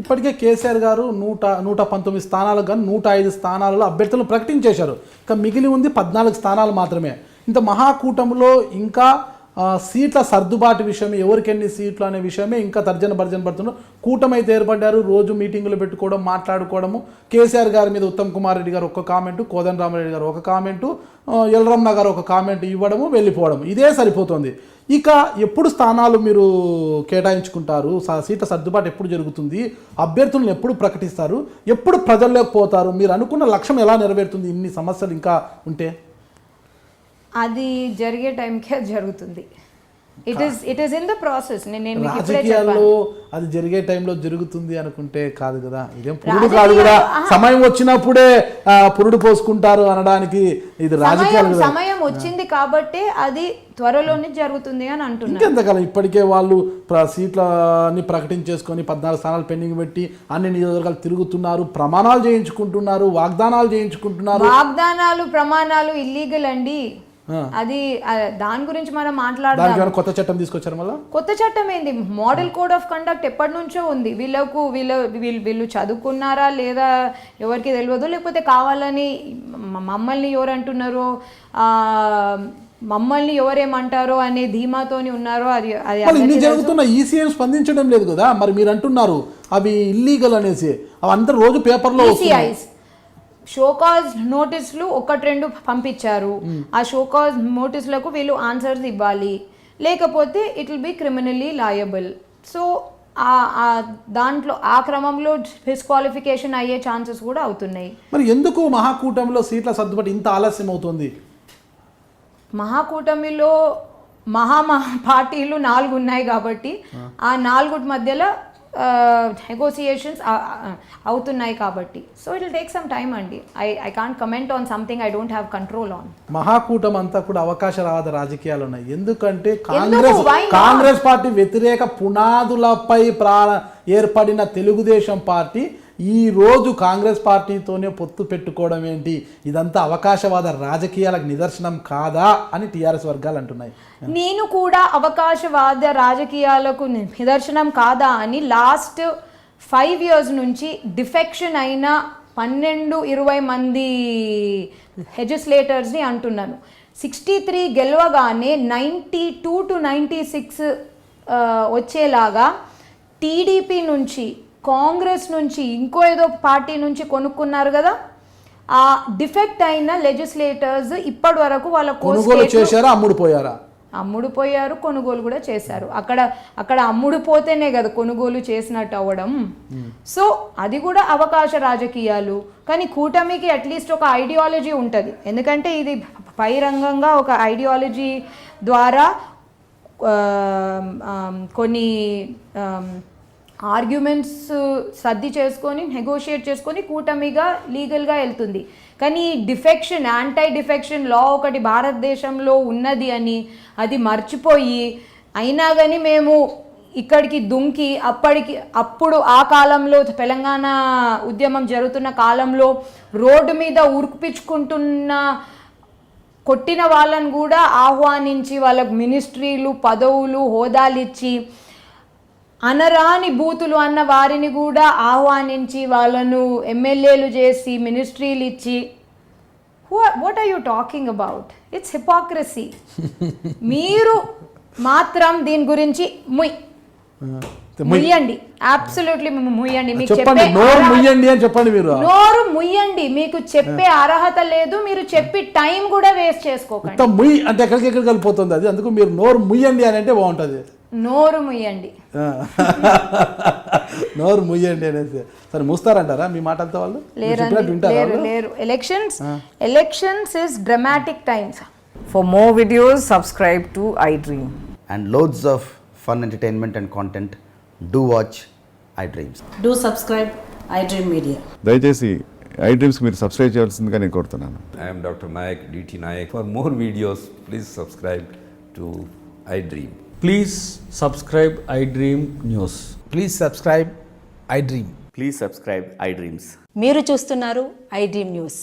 ఇప్పటికే కేసీఆర్ గారు 119 స్థానాలకు కానీ 105 స్థానాలలో అభ్యర్థులను ప్రకటించేశారు. ఇక మిగిలి ఉంది 14 స్థానాలు మాత్రమే. ఇంత మహాకూటమిలో ఇంకా సీట్ల సర్దుబాటు విషయమే, ఎవరికి ఎన్ని సీట్లు అనే విషయమే ఇంకా తర్జన భర్జన పడుతున్నారు. కూటమి అయితే ఏర్పడ్డారు, రోజు మీటింగులు పెట్టుకోవడం, మాట్లాడుకోవడము. కేసీఆర్ గారి మీద ఉత్తమ్ కుమార్ రెడ్డి గారు ఒక కామెంటు, కోదండరామరెడ్డి గారు ఒక కామెంటు, ఎల్రమణ గారు ఒక కామెంట్ ఇవ్వడము, వెళ్ళిపోవడం, ఇదే సరిపోతుంది. ఇక ఎప్పుడు స్థానాలు మీరు కేటాయించుకుంటారు, సీట్ల సర్దుబాటు ఎప్పుడు జరుగుతుంది, అభ్యర్థులను ఎప్పుడు ప్రకటిస్తారు, ఎప్పుడు ప్రజల్లోకి పోతారు, మీరు అనుకున్న లక్ష్యం ఎలా నెరవేరుతుంది ఇన్ని సమస్యలు ఇంకా ఉంటే? అది జరిగే టైంకే జరుగుతుంది. It is in the process. రాజకీయాల్లో అది జరిగే టైంలో జరుగుతుంది అనుకుంటే కాదు కదా, ఇదేం పురుడు కాదు కదా. సమయం వచ్చినప్పుడే పురుడు పోసుకుంటారు అనడానికి ఇది రాజకీయాలు. సమయం వచ్చింది కాబట్టి అది త్వరలోనే జరుగుతుంది అని అంటున్నారు. ఇంకెంతకాలం? ఇప్పటికే వాళ్ళు సీట్లని ప్రకటించేసుకొని 14 స్థానాలు పెండింగ్ పెట్టి అన్ని నియోజకవర్గాలు తిరుగుతున్నారు, ప్రమాణాలు చేయించుకుంటున్నారు, వాగ్దానాలు చేయించుకుంటున్నారు. వాగ్దానాలు ప్రమాణాలు ఇల్లీగల్ అండి. అది దాని గురించి మనం మాట్లాడదాం. కొత్త చట్టం తీసుకొచ్చారు మళ్ళీ. కొత్త చట్టం ఏంది? మోడల్ కోడ్ ఆఫ్ కండక్ట్ ఎప్పటి నుంచో ఉంది. వీళ్ళు చదువుకున్నారా లేదా ఎవరికి తెలియదు, లేకపోతే కావాలని మమ్మల్ని ఎవరు అంటున్నారో, మమ్మల్ని ఎవరేమంటారో అనే ధీమాతోని ఉన్నారో. అది జరుగుతున్న ఈసీఐ స్పందించడం లేదు కదా. మరి మీరు అంటున్నారు అవి ఇల్లీగల్ అనేసి, అవి అంతా రోజు పేపర్లో షోకాజ్ నోటీసులు 1-2 పంపించారు. ఆ షోకాజ్ నోటీసులకు వీళ్ళు ఆన్సర్స్ ఇవ్వాలి, లేకపోతే it will be criminally liable. So దాంట్లో ఆ క్రమంలో డిస్క్వాలిఫికేషన్ అయ్యే ఛాన్సెస్ కూడా అవుతున్నాయి. మరి ఎందుకు మహాకూటమిలో సీట్ల సర్దుబాటు ఇంత ఆలస్యం అవుతుంది? మహాకూటమిలో పార్టీలు 4 ఉన్నాయి కాబట్టి ఆ 4 మధ్యలో నెగోసియేషన్స్ అవుతున్నాయి కాబట్టి. So it will take some time అండి. I can't comment on something I don't have control on. మహాకూటమి అంతా కూడా అవకాశవాద రాజకీయాలు ఉన్నాయి. ఎందుకంటే కాంగ్రెస్ పార్టీ వ్యతిరేక పునాదులపై ఏర్పడిన తెలుగుదేశం పార్టీ ఈ రోజు కాంగ్రెస్ పార్టీతోనే పొత్తు పెట్టుకోవడం ఏంటి? ఇదంతా అవకాశవాద రాజకీయాలకు నిదర్శనం కాదా అని టీఆర్ఎస్ వర్గాలు అంటున్నాయి. నేను కూడా అవకాశవాద రాజకీయాలకు నిదర్శనం కాదా అని లాస్ట్ 5 years నుంచి డిఫెక్షన్ అయిన 12-20 మంది లెజిస్లేటర్స్ని అంటున్నాను. 63 గెలవగానే 92 to 96 వచ్చేలాగా టీడీపీ నుంచి, కాంగ్రెస్ నుంచి, ఇంకో ఏదో పార్టీ నుంచి కొనుక్కున్నారు కదా. ఆ డిఫెక్ట్ అయిన లెజిస్లేటర్స్ ఇప్పటి వరకు వాళ్ళ కొనుగోలు చేశారా, అమ్ముడుపోయారా? అమ్ముడుపోయారు, కొనుగోలు కూడా చేశారు. అక్కడ అమ్ముడుపోతేనే కదా కొనుగోలు చేసినట్టు అవ్వడం. సో అది కూడా అవకాశ రాజకీయాలు. కానీ కూటమికి అట్లీస్ట్ ఒక ఐడియాలజీ ఉంటుంది. ఎందుకంటే ఇది బహిరంగంగా ఒక ఐడియాలజీ ద్వారా కొన్ని ఆర్గ్యుమెంట్స్ సర్ది చేసుకొని నెగోషియేట్ చేసుకొని కూటమిగా లీగల్గా వెళ్తుంది. కానీ డిఫెక్షన్, యాంటీ డిఫెక్షన్ లా ఒకటి భారతదేశంలో ఉన్నది అని అది మర్చిపోయి అయినా కానీ మేము ఇక్కడికి దుంకి అప్పుడు ఆ కాలంలో తెలంగాణ ఉద్యమం జరుగుతున్న కాలంలో రోడ్డు మీద ఉరుకుపించుకుంటున్న కొట్టిన వాళ్ళని కూడా ఆహ్వానించి వాళ్ళకు మినిస్ట్రీలు, పదవులు, హోదాలు ఇచ్చి, అనరాని బూతులు అన్న వారిని కూడా ఆహ్వానించి వాళ్ళను ఎమ్మెల్యేలు చేసి మినిస్ట్రీలు ఇచ్చి, what are you talking about? It's hypocrisy. మీరు మాత్రం దీని గురించి ముయ్యండి, అబ్సల్యూట్లీ ముయ్యండి. మీకు చెప్పే నోరు ముయ్యండి. మీకు చెప్పే అర్హత లేదు, మీరు చెప్పి టైం కూడా వేస్ట్ చేసుకోకండి. ముయ్ అంటే ఎక్కడికి వెళ్ళిపోతుంది అది, అందుకు మీరు నోరు ముయ్యండి అని అంటే బాగుంటుంది. నోరు ముయ్యండి, నోరు ముయ్యండి అనేసి. సరే, మూస్తారంటారా మీ మాటలతో వాళ్ళు? లేరు. Elections is dramatic times. For more videos, subscribe to iDream. And loads of fun entertainment and content, do watch iDreams. Do subscribe iDream Media. దయచేసి iDreams మీరు సబ్స్క్రైబ్ చేయాల్సిందిగా నేను కోరుతున్నాను. I am Dr. Nayak, DT Nayak. For more videos, please subscribe to iDream. Please subscribe iDream News. Please subscribe iDream. Please subscribe iDreams. మీరు చూస్తున్నారు iDream News.